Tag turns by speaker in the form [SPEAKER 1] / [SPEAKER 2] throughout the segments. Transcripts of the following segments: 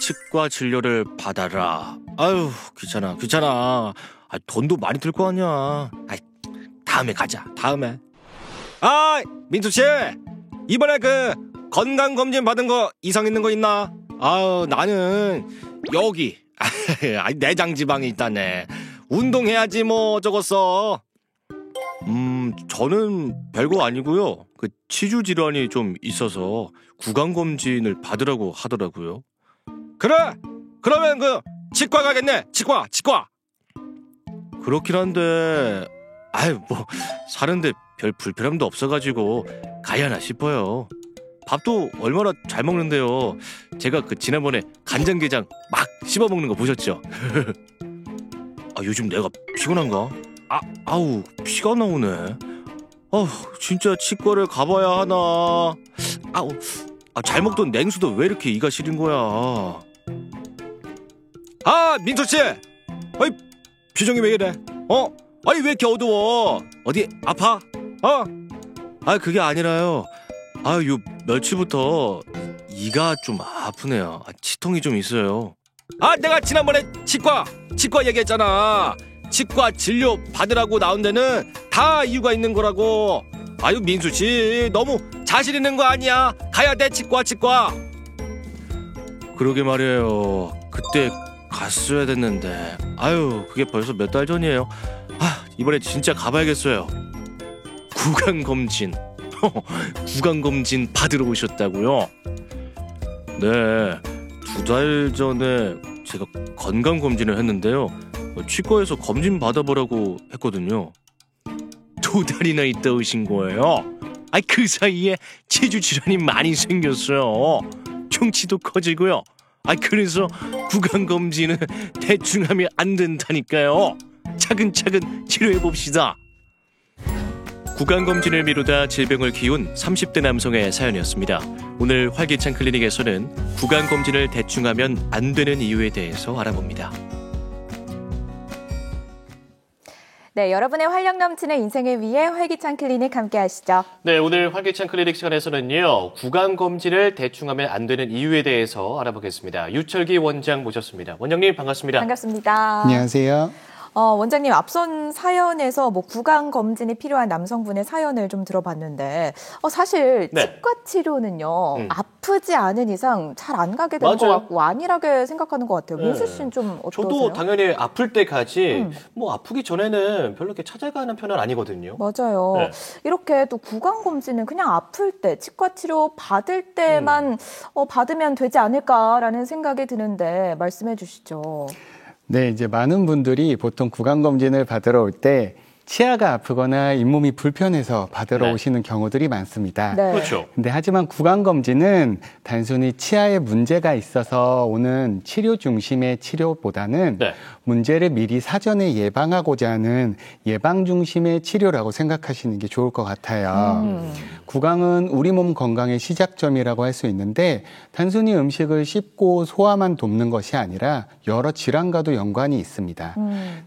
[SPEAKER 1] 치과 진료를 받아라. 아유, 귀찮아. 돈도 많이 들 거 아니야. 다음에 가자. 다음에. 민수 씨, 이번에 그 건강 검진 받은 거 이상 있는 거 있나? 나는 여기 내장 지방이 있다네. 운동해야지 뭐 적었어. 저는 별거 아니고요. 그 치주 질환이 좀 있어서 구강 검진을 받으라고 하더라고요. 그래. 그러면 그 치과 가겠네. 치과. 그렇긴 한데 뭐 사는데 별 불편함도 없어가지고 가야나 싶어요. 밥도 얼마나 잘 먹는데요. 제가 그 지난번에 간장게장 막 씹어 먹는 거 보셨죠? 요즘 내가 피곤한가? 아우 피가 나오네. 진짜 치과를 가봐야 하나. 잘 먹던 냉수도 왜 이렇게 이가 시린 거야? 민수씨, 표정이 왜 이래? 왜 이렇게 어두워? 어디 아파? 그게 아니라요. 요 며칠부터 이가 좀 아프네요. 치통이 좀 있어요. 내가 지난번에 치과 얘기했잖아. 치과 진료 받으라고 나온 데는 다 이유가 있는 거라고. 민수씨, 너무 자신 있는 거 아니야? 가야 돼, 치과. 그러게 말이에요. 그때 갔어야 됐는데. 그게 벌써 몇 달 전이에요. 이번에 진짜 가봐야겠어요. 구강검진. 구강검진 받으러 오셨다고요? 네, 2달 전에 제가 건강검진을 했는데요. 치과에서 검진 받아보라고 했거든요. 2달이나 있다 오신 거예요? 그 사이에 치주 질환이 많이 생겼어요. 충치도 커지고요. 그래서 구강검진은 대충 하면 안 된다니까요. 차근차근 치료해봅시다. 구강검진을 미루다 질병을 키운 30대 남성의 사연이었습니다. 오늘 활기찬 클리닉에서는 구강검진을 대충 하면 안 되는 이유에 대해서 알아봅니다.
[SPEAKER 2] 네, 여러분의 활력 넘치는 인생을 위해 활기찬 클리닉 함께 하시죠.
[SPEAKER 3] 네, 오늘 활기찬 클리닉 시간에서는요. 구강검진을 대충 하면 안 되는 이유에 대해서 알아보겠습니다. 유철기 원장 모셨습니다. 원장님 반갑습니다.
[SPEAKER 2] 반갑습니다.
[SPEAKER 4] 안녕하세요.
[SPEAKER 2] 원장님, 앞선 사연에서 구강 검진이 필요한 남성분의 사연을 좀 들어봤는데 사실
[SPEAKER 3] 네.
[SPEAKER 2] 치과 치료는요 아프지 않은 이상 잘 안 가게 되는 것 같고 안일하게 생각하는 것 같아요. 민수 씨는 좀 어떠세요?
[SPEAKER 3] 저도 당연히 아플 때까지 아프기 전에는 별로 이렇게 찾아가는 편은 아니거든요.
[SPEAKER 2] 맞아요. 네. 이렇게 또 구강 검진은 그냥 아플 때 치과 치료 받을 때만 받으면 되지 않을까라는 생각이 드는데 말씀해 주시죠.
[SPEAKER 4] 네, 이제 많은 분들이 보통 구강검진을 받으러 올 때 치아가 아프거나 잇몸이 불편해서 받으러 오시는 경우들이 많습니다.
[SPEAKER 2] 네.
[SPEAKER 3] 그렇죠.
[SPEAKER 4] 근데 하지만 구강검진은 단순히 치아에 문제가 있어서 오는 치료 중심의 치료보다는 문제를 미리 사전에 예방하고자 하는 예방 중심의 치료라고 생각하시는 게 좋을 것 같아요. 구강은 우리 몸 건강의 시작점이라고 할 수 있는데 단순히 음식을 씹고 소화만 돕는 것이 아니라 여러 질환과도 연관이 있습니다.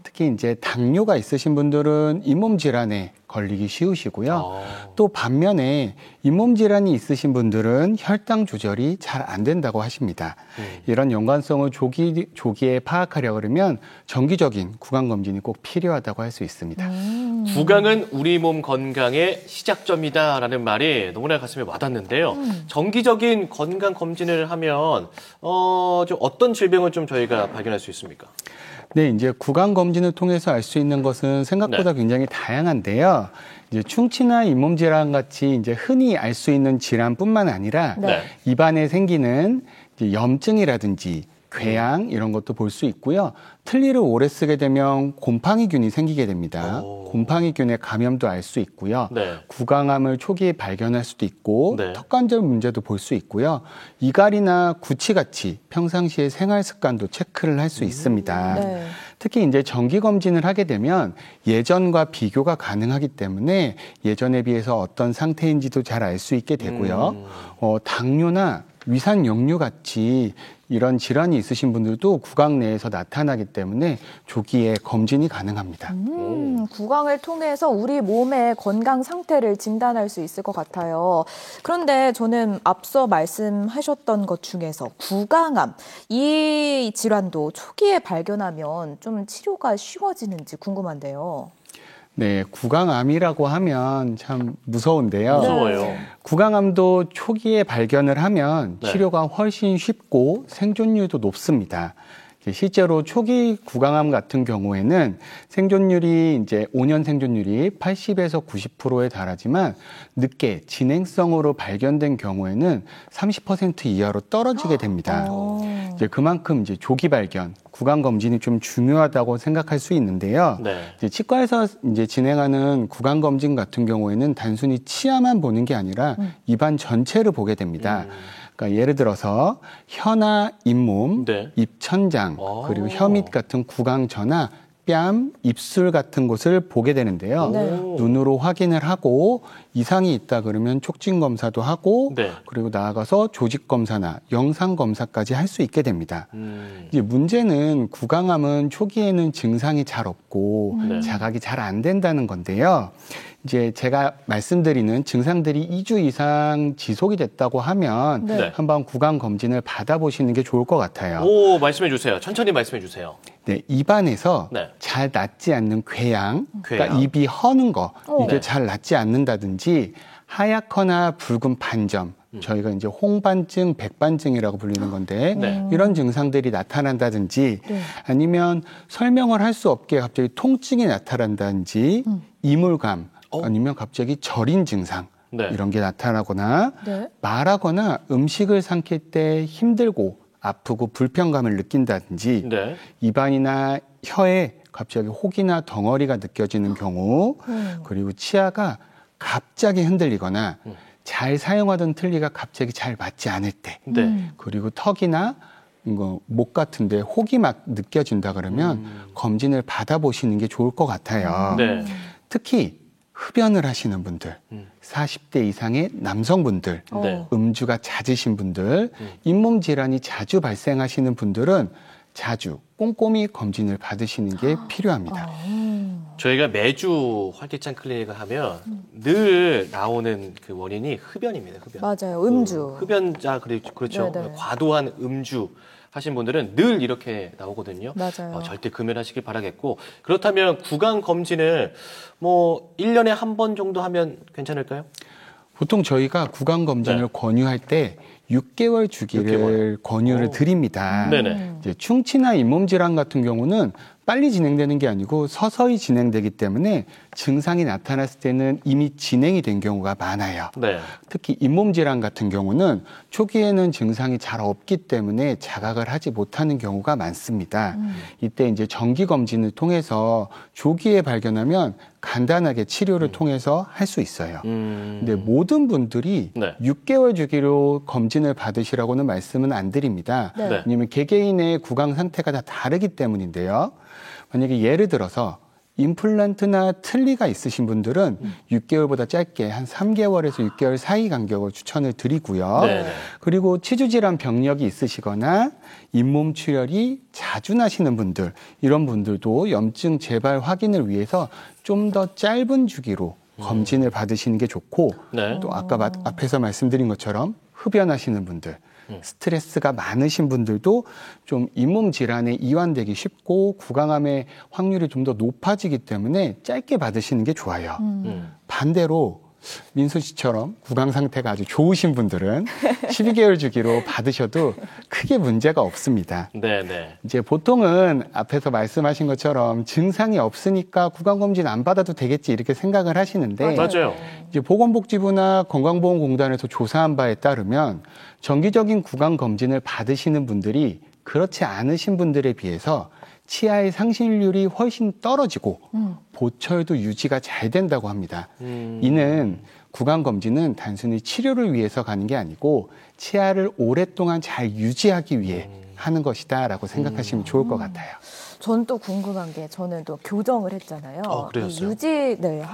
[SPEAKER 4] 특히 이제 당뇨가 있으신 분들은 잇몸 질환에 걸리기 쉬우시고요. 또 반면에 잇몸 질환이 있으신 분들은 혈당 조절이 잘 안 된다고 하십니다. 이런 연관성을 조기에 파악하려 그러면 정기적인 구강검진이 꼭 필요하다고 할 수 있습니다.
[SPEAKER 3] 구강은 우리 몸 건강의 시작점이다라는 말이 너무나 가슴에 와닿는데요. 정기적인 건강검진을 하면 좀 어떤 질병을 좀 저희가 발견할 수 있습니까?
[SPEAKER 4] 네, 이제 구강검진을 통해서 알 수 있는 것은 생각보다 굉장히 다양한데요. 이제 충치나 잇몸 질환 같이 이제 흔히 알 수 있는 질환뿐만 아니라 입안에 생기는 이제 염증이라든지 궤양 이런 것도 볼 수 있고요. 틀니를 오래 쓰게 되면 곰팡이균이 생기게 됩니다. 곰팡이균의 감염도 알 수 있고요. 구강암을 초기에 발견할 수도 있고 턱관절 문제도 볼 수 있고요. 이갈이나 구취같이 평상시의 생활 습관도 체크를 할 수 있습니다. 특히 이제 정기 검진을 하게 되면 예전과 비교가 가능하기 때문에 예전에 비해서 어떤 상태인지도 잘 알 수 있게 되고요. 당뇨나 위산 역류 같이 이런 질환이 있으신 분들도 구강 내에서 나타나기 때문에 조기에 검진이 가능합니다.
[SPEAKER 2] 구강을 통해서 우리 몸의 건강 상태를 진단할 수 있을 것 같아요. 그런데 저는 앞서 말씀하셨던 것 중에서 구강암, 이 질환도 초기에 발견하면 좀 치료가 쉬워지는지 궁금한데요.
[SPEAKER 4] 네, 구강암이라고 하면 참 무서운데요.
[SPEAKER 3] 무서워요.
[SPEAKER 4] 구강암도 초기에 발견을 하면
[SPEAKER 3] 네.
[SPEAKER 4] 치료가 훨씬 쉽고 생존율도 높습니다. 실제로 초기 구강암 같은 경우에는 생존율이 이제 5년 생존율이 80에서 90%에 달하지만 늦게 진행성으로 발견된 경우에는 30% 이하로 떨어지게 됩니다. 이제 그만큼 이제 조기 발견, 구강 검진이 좀 중요하다고 생각할 수 있는데요.
[SPEAKER 3] 네.
[SPEAKER 4] 이제 치과에서 이제 진행하는 구강 검진 같은 경우에는 단순히 치아만 보는 게 아니라 입안 전체를 보게 됩니다. 그러니까 예를 들어서 혀나 잇몸,
[SPEAKER 3] 네.
[SPEAKER 4] 입천장, 그리고 혀밑 같은 구강 전화, 뺨, 입술 같은 곳을 보게 되는데요.
[SPEAKER 2] 네.
[SPEAKER 4] 눈으로 확인을 하고 이상이 있다 그러면 촉진 검사도 하고
[SPEAKER 3] 네.
[SPEAKER 4] 그리고 나아가서 조직 검사나 영상 검사까지 할 수 있게 됩니다. 이제 문제는 구강암은 초기에는 증상이 잘 없고
[SPEAKER 3] 네.
[SPEAKER 4] 자각이 잘 안 된다는 건데요. 이제 제가 말씀드리는 증상들이 2주 이상 지속이 됐다고 하면
[SPEAKER 3] 네.
[SPEAKER 4] 한번 구강 검진을 받아보시는 게 좋을 것 같아요.
[SPEAKER 3] 오, 말씀해 주세요. 천천히 말씀해 주세요.
[SPEAKER 4] 네, 입안에서
[SPEAKER 3] 네.
[SPEAKER 4] 잘 낫지 않는 궤양, 그러니까
[SPEAKER 3] 궤양.
[SPEAKER 4] 입이 허는 거, 이게
[SPEAKER 3] 네.
[SPEAKER 4] 잘 낫지 않는다든지 하얗거나 붉은 반점, 저희가 이제 홍반증, 백반증이라고 불리는 건데
[SPEAKER 3] 네.
[SPEAKER 4] 이런 증상들이 나타난다든지 아니면 설명을 할 수 없게 갑자기 통증이 나타난다든지 이물감, 아니면 갑자기 저린 증상
[SPEAKER 3] 네.
[SPEAKER 4] 이런 게 나타나거나
[SPEAKER 2] 네.
[SPEAKER 4] 말하거나 음식을 삼킬 때 힘들고 아프고 불편감을 느낀다든지
[SPEAKER 3] 네.
[SPEAKER 4] 입안이나 혀에 갑자기 혹이나 덩어리가 느껴지는 경우 그리고 치아가 갑자기 흔들리거나 잘 사용하던 틀니가 갑자기 잘 맞지 않을 때
[SPEAKER 3] 네.
[SPEAKER 4] 그리고 턱이나 목 같은데 혹이 막 느껴진다 그러면 검진을 받아보시는 게 좋을 것 같아요.
[SPEAKER 3] 네.
[SPEAKER 4] 특히 흡연을 하시는 분들, 40대 이상의 남성분들,
[SPEAKER 3] 네.
[SPEAKER 4] 음주가 잦으신 분들, 잇몸 질환이 자주 발생하시는 분들은 자주 꼼꼼히 검진을 받으시는 게 필요합니다.
[SPEAKER 3] 저희가 매주 활기찬 클리닉을 하면 늘 나오는 그 원인이 흡연입니다. 흡연.
[SPEAKER 2] 맞아요. 음주.
[SPEAKER 3] 흡연자 그렇죠.
[SPEAKER 2] 네네.
[SPEAKER 3] 과도한 음주 하신 분들은 늘 이렇게 나오거든요.
[SPEAKER 2] 맞아요.
[SPEAKER 3] 절대 금연하시길 바라겠고 그렇다면 구강 검진을 뭐 1년에 한 번 정도 하면 괜찮을까요?
[SPEAKER 4] 보통 저희가 구강 검진을
[SPEAKER 3] 네.
[SPEAKER 4] 권유할 때 6개월 주기를
[SPEAKER 3] 6개월.
[SPEAKER 4] 권유를 드립니다.
[SPEAKER 3] 네네.
[SPEAKER 4] 이제 충치나 잇몸 질환 같은 경우는 빨리 진행되는 게 아니고 서서히 진행되기 때문에 증상이 나타났을 때는 이미 진행이 된 경우가 많아요.
[SPEAKER 3] 네.
[SPEAKER 4] 특히 잇몸 질환 같은 경우는 초기에는 증상이 잘 없기 때문에 자각을 하지 못하는 경우가 많습니다. 이때 이제 정기 검진을 통해서 조기에 발견하면 간단하게 치료를 통해서 할 수 있어요. 근데 모든 분들이
[SPEAKER 3] 네.
[SPEAKER 4] 6개월 주기로 검진을 받으시라고는 말씀은 안 드립니다.
[SPEAKER 2] 네.
[SPEAKER 3] 네.
[SPEAKER 4] 왜냐하면 개개인의 구강 상태가 다 다르기 때문인데요. 만약에 예를 들어서 임플란트나 틀니가 있으신 분들은 6개월보다 짧게 한 3개월에서 6개월 사이 간격을 추천을 드리고요.
[SPEAKER 3] 네네.
[SPEAKER 4] 그리고 치주질환 병력이 있으시거나 잇몸 출혈이 자주 나시는 분들, 이런 분들도 염증 재발 확인을 위해서 좀 더 짧은 주기로 검진을 받으시는 게 좋고
[SPEAKER 3] 네.
[SPEAKER 4] 또 아까 앞에서 말씀드린 것처럼 흡연하시는 분들, 스트레스가 많으신 분들도 좀 잇몸 질환에 이완되기 쉽고 구강암의 확률이 좀 더 높아지기 때문에 짧게 받으시는 게 좋아요. 반대로 민수 씨처럼 구강 상태가 아주 좋으신 분들은 12개월 주기로 받으셔도 크게 문제가 없습니다.
[SPEAKER 3] 네네.
[SPEAKER 4] 이제 보통은 앞에서 말씀하신 것처럼 증상이 없으니까 구강검진 안 받아도 되겠지 이렇게 생각을 하시는데
[SPEAKER 3] 맞아요.
[SPEAKER 4] 이제 보건복지부나 건강보험공단에서 조사한 바에 따르면 정기적인 구강검진을 받으시는 분들이 그렇지 않으신 분들에 비해서 치아의 상실률이 훨씬 떨어지고 보철도 유지가 잘 된다고 합니다. 이는 구강검진은 단순히 치료를 위해서 가는 게 아니고 치아를 오랫동안 잘 유지하기 위해 하는 것이다라고 생각하시면 좋을 것 같아요.
[SPEAKER 2] 전 또 궁금한 게 저는 또 교정을 했잖아요.
[SPEAKER 3] 그러셨어요?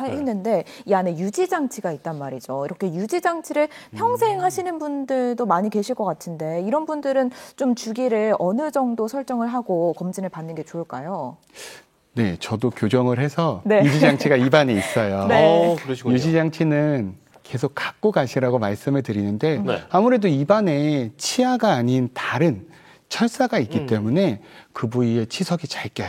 [SPEAKER 2] 했는데 이 안에 유지 장치가 있단 말이죠. 이렇게 유지 장치를 평생 하시는 분들도 많이 계실 것 같은데 이런 분들은 좀 주기를 어느 정도 설정을 하고 검진을 받는 게 좋을까요?
[SPEAKER 4] 네, 저도 교정을 해서
[SPEAKER 2] 네.
[SPEAKER 4] 유지장치가 입안에 있어요.
[SPEAKER 2] 네.
[SPEAKER 3] 그러시군요.
[SPEAKER 4] 유지장치는 계속 갖고 가시라고 말씀을 드리는데
[SPEAKER 3] 네.
[SPEAKER 4] 아무래도 입안에 치아가 아닌 다른 철사가 있기 때문에 그 부위에 치석이 잘 껴요.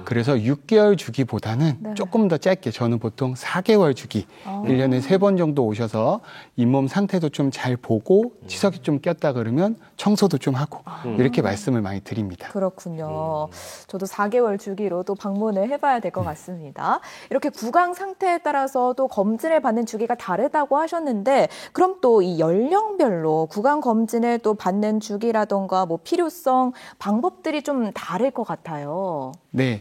[SPEAKER 4] 그래서 6개월 주기보다는
[SPEAKER 2] 네.
[SPEAKER 4] 조금 더 짧게 저는 보통 4개월 주기 1년에 3번 정도 오셔서 잇몸 상태도 좀 잘 보고 치석이 좀 꼈다 그러면 청소도 좀 하고 이렇게 말씀을 많이 드립니다.
[SPEAKER 2] 그렇군요. 저도 4개월 주기로 또 방문을 해봐야 될 것 같습니다. 이렇게 구강 상태에 따라서 또 검진을 받는 주기가 다르다고 하셨는데 그럼 또 이 연령별로 구강 검진을 또 받는 주기라던가 뭐 필요성, 방법들이 좀 다를 것 같아요.
[SPEAKER 4] 네.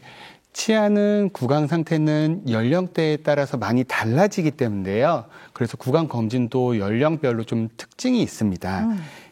[SPEAKER 4] 치아는 구강 상태는 연령대에 따라서 많이 달라지기 때문에요. 그래서 구강 검진도 연령별로 좀 특징이 있습니다.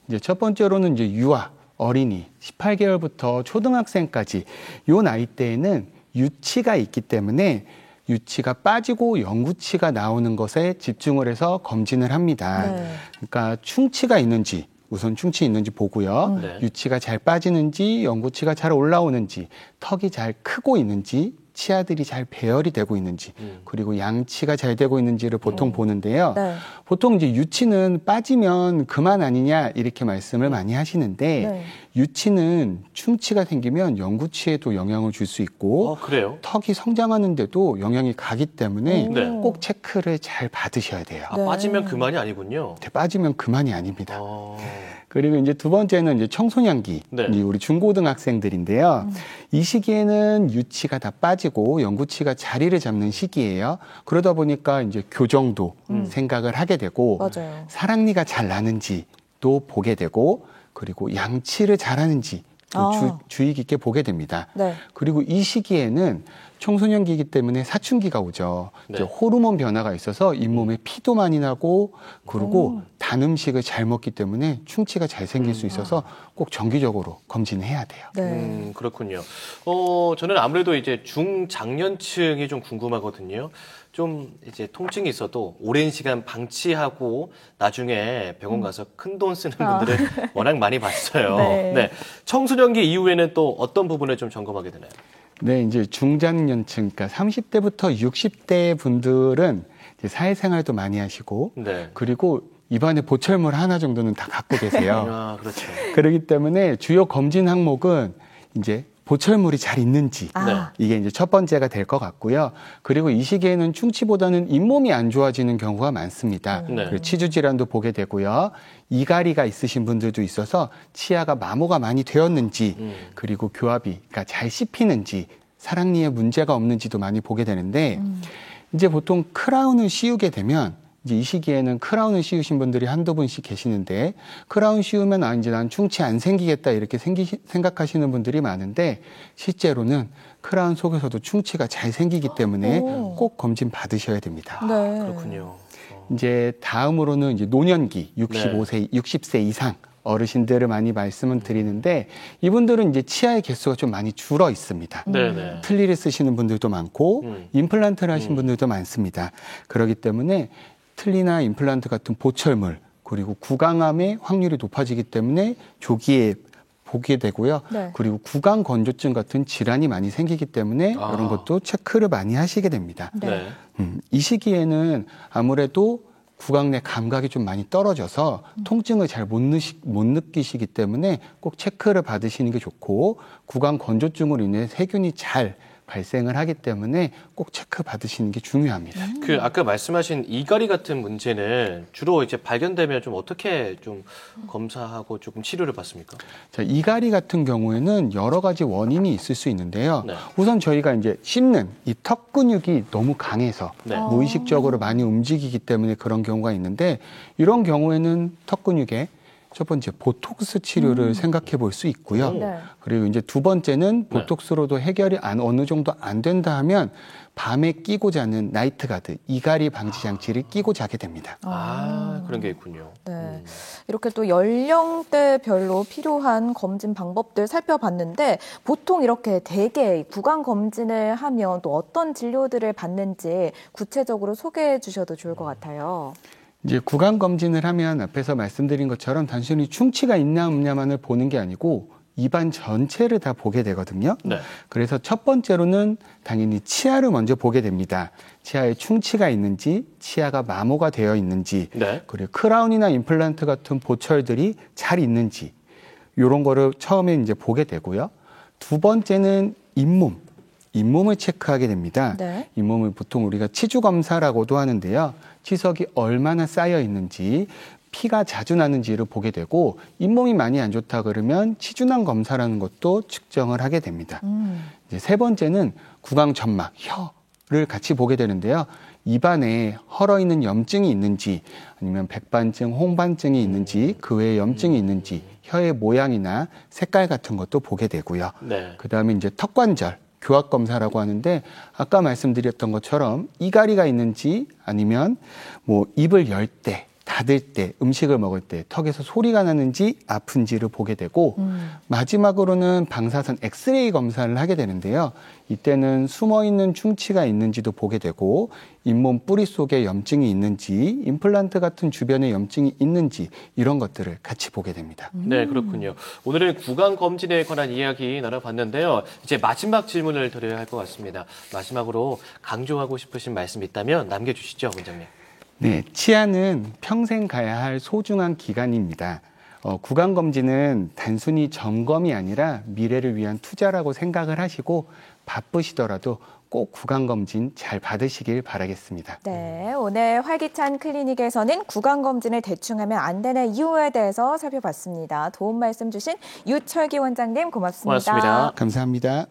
[SPEAKER 4] 이제 첫 번째로는 이제 유아, 어린이, 18개월부터 초등학생까지 요 나이대에는 유치가 있기 때문에 유치가 빠지고 영구치가 나오는 것에 집중을 해서 검진을 합니다.
[SPEAKER 2] 네.
[SPEAKER 4] 그러니까 충치가 있는지 우선 충치 있는지 보고요.
[SPEAKER 3] 네.
[SPEAKER 4] 유치가 잘 빠지는지 영구치가 잘 올라오는지 턱이 잘 크고 있는지 치아들이 잘 배열이 되고 있는지 그리고 양치가 잘 되고 있는지를 보통 보는데요.
[SPEAKER 2] 네.
[SPEAKER 4] 보통 이제 유치는 빠지면 그만 아니냐 이렇게 말씀을 많이 하시는데
[SPEAKER 2] 네.
[SPEAKER 4] 유치는 충치가 생기면 영구치에도 영향을 줄 수 있고
[SPEAKER 3] 그래요?
[SPEAKER 4] 턱이 성장하는데도 영향이 가기 때문에
[SPEAKER 3] 네.
[SPEAKER 4] 꼭 체크를 잘 받으셔야 돼요.
[SPEAKER 2] 네.
[SPEAKER 3] 빠지면 그만이 아니군요.
[SPEAKER 4] 빠지면 그만이 아닙니다.
[SPEAKER 3] 어.
[SPEAKER 4] 그리고 이제 두 번째는 이제 청소년기,
[SPEAKER 3] 네.
[SPEAKER 4] 이제 우리 중고등학생들인데요. 이 시기에는 유치가 다 빠지고 영구치가 자리를 잡는 시기예요. 그러다 보니까 이제 교정도 생각을 하게 되고
[SPEAKER 2] 맞아요.
[SPEAKER 4] 사랑니가 잘 나는지도 보게 되고 그리고 양치를 잘하는지 또 주의 깊게 보게 됩니다.
[SPEAKER 2] 네.
[SPEAKER 4] 그리고 이 시기에는 청소년기이기 때문에 사춘기가 오죠.
[SPEAKER 3] 네.
[SPEAKER 4] 이제 호르몬 변화가 있어서 잇몸에 피도 많이 나고 그리고 단 음식을 잘 먹기 때문에 충치가 잘 생길 수 있어서 꼭 정기적으로 검진을 해야 돼요.
[SPEAKER 2] 네.
[SPEAKER 3] 그렇군요. 저는 아무래도 이제 중장년층이 좀 궁금하거든요. 좀 이제 통증이 있어도 오랜 시간 방치하고 나중에 병원 가서 큰 돈 쓰는 분들을 워낙 많이 봤어요.
[SPEAKER 2] 네.
[SPEAKER 3] 네. 청소년기 이후에는 또 어떤 부분을 좀 점검하게 되나요?
[SPEAKER 4] 네, 이제 중장년층, 그러니까 30대부터 60대 분들은 이제 사회생활도 많이 하시고
[SPEAKER 3] 네.
[SPEAKER 4] 그리고 입안에 보철물 하나 정도는 다 갖고 계세요.
[SPEAKER 3] 아, 그렇죠.
[SPEAKER 4] 그렇기 때문에 주요 검진 항목은 이제 보철물이 잘 있는지 이게 이제 첫 번째가 될 것 같고요. 그리고 이 시기에는 충치보다는 잇몸이 안 좋아지는 경우가 많습니다.
[SPEAKER 3] 네.
[SPEAKER 4] 그리고 치주 질환도 보게 되고요. 이갈이가 있으신 분들도 있어서 치아가 마모가 많이 되었는지 그리고 교합이 그러니까 잘 씹히는지 사랑니에 문제가 없는지도 많이 보게 되는데 이제 보통 크라운을 씌우게 되면 이제 이 시기에는 크라운을 씌우신 분들이 한두 분씩 계시는데 크라운 씌우면 이제 난 충치 안 생기겠다 이렇게 생각하시는 분들이 많은데 실제로는 크라운 속에서도 충치가 잘 생기기 때문에 꼭 검진 받으셔야 됩니다.
[SPEAKER 2] 네.
[SPEAKER 3] 그렇군요.
[SPEAKER 4] 이제 다음으로는 이제 노년기 65세, 60세 이상 어르신들을 많이 말씀을 드리는데 이분들은 이제 치아의 개수가 좀 많이 줄어 있습니다.
[SPEAKER 3] 네네.
[SPEAKER 4] 틀니를 쓰시는 분들도 많고 임플란트를 하신 분들도 많습니다. 그렇기 때문에 틀니나 임플란트 같은 보철물 그리고 구강암의 확률이 높아지기 때문에 조기에 보게 되고요.
[SPEAKER 2] 네.
[SPEAKER 4] 그리고 구강 건조증 같은 질환이 많이 생기기 때문에 이런 것도 체크를 많이 하시게 됩니다.
[SPEAKER 3] 네.
[SPEAKER 4] 이 시기에는 아무래도 구강 내 감각이 좀 많이 떨어져서 통증을 잘 못 느끼시기 때문에 꼭 체크를 받으시는 게 좋고 구강 건조증으로 인해 세균이 잘 발생을 하기 때문에 꼭 체크 받으시는 게 중요합니다.
[SPEAKER 3] 그 아까 말씀하신 이갈이 같은 문제는 주로 이제 발견되면 좀 어떻게 좀 검사하고 조금 치료를 받습니까?
[SPEAKER 4] 자, 이갈이 같은 경우에는 여러 가지 원인이 있을 수 있는데요.
[SPEAKER 3] 네.
[SPEAKER 4] 우선 저희가 이제 씹는 이 턱 근육이 너무 강해서
[SPEAKER 3] 네.
[SPEAKER 4] 무의식적으로 많이 움직이기 때문에 그런 경우가 있는데 이런 경우에는 턱 근육에 첫 번째 보톡스 치료를 생각해 볼 수 있고요.
[SPEAKER 2] 네.
[SPEAKER 4] 그리고 이제 두 번째는 보톡스로도 해결이 어느 정도 안 된다 하면 밤에 끼고 자는 나이트 가드, 이갈이 방지 장치를 끼고 자게 됩니다.
[SPEAKER 3] 그런 게 있군요.
[SPEAKER 2] 네. 이렇게 또 연령대별로 필요한 검진 방법들 살펴봤는데 보통 이렇게 대개 구강 검진을 하면 또 어떤 진료들을 받는지 구체적으로 소개해 주셔도 좋을 것 같아요.
[SPEAKER 4] 이제 구강 검진을 하면 앞에서 말씀드린 것처럼 단순히 충치가 있냐 없냐만을 보는 게 아니고 입안 전체를 다 보게 되거든요.
[SPEAKER 3] 네.
[SPEAKER 4] 그래서 첫 번째로는 당연히 치아를 먼저 보게 됩니다. 치아에 충치가 있는지, 치아가 마모가 되어 있는지,
[SPEAKER 3] 네.
[SPEAKER 4] 그리고 크라운이나 임플란트 같은 보철들이 잘 있는지 이런 거를 처음에 이제 보게 되고요. 두 번째는 잇몸을 체크하게 됩니다.
[SPEAKER 2] 네.
[SPEAKER 4] 잇몸을 보통 우리가 치주 검사라고도 하는데요. 치석이 얼마나 쌓여 있는지, 피가 자주 나는지를 보게 되고 잇몸이 많이 안 좋다 그러면 치주낭 검사라는 것도 측정을 하게 됩니다. 이제 세 번째는 구강 점막, 혀를 같이 보게 되는데요. 입안에 헐어 있는 염증이 있는지 아니면 백반증, 홍반증이 있는지 그 외에 염증이 있는지 혀의 모양이나 색깔 같은 것도 보게 되고요.
[SPEAKER 3] 네.
[SPEAKER 4] 그다음에 이제 턱관절 교합 검사라고 하는데 아까 말씀드렸던 것처럼 이갈이가 있는지 아니면 뭐 입을 열 때, 닫을 때, 음식을 먹을 때 턱에서 소리가 나는지 아픈지를 보게 되고 마지막으로는 방사선 엑스레이 검사를 하게 되는데요. 이때는 숨어있는 충치가 있는지도 보게 되고 잇몸 뿌리 속에 염증이 있는지 임플란트 같은 주변에 염증이 있는지 이런 것들을 같이 보게 됩니다.
[SPEAKER 3] 네, 그렇군요. 오늘은 구강 검진에 관한 이야기 나눠봤는데요. 이제 마지막 질문을 드려야 할 것 같습니다. 마지막으로 강조하고 싶으신 말씀 있다면 남겨주시죠, 원장님.
[SPEAKER 4] 네, 치아는 평생 가야 할 소중한 기관입니다. 구강검진은 단순히 점검이 아니라 미래를 위한 투자라고 생각을 하시고 바쁘시더라도 꼭 구강검진 잘 받으시길 바라겠습니다.
[SPEAKER 2] 네, 오늘 활기찬 클리닉에서는 구강검진을 대충 하면 안 되는 이유에 대해서 살펴봤습니다. 도움 말씀 주신 유철기 원장님 고맙습니다.
[SPEAKER 3] 고맙습니다.
[SPEAKER 4] 감사합니다.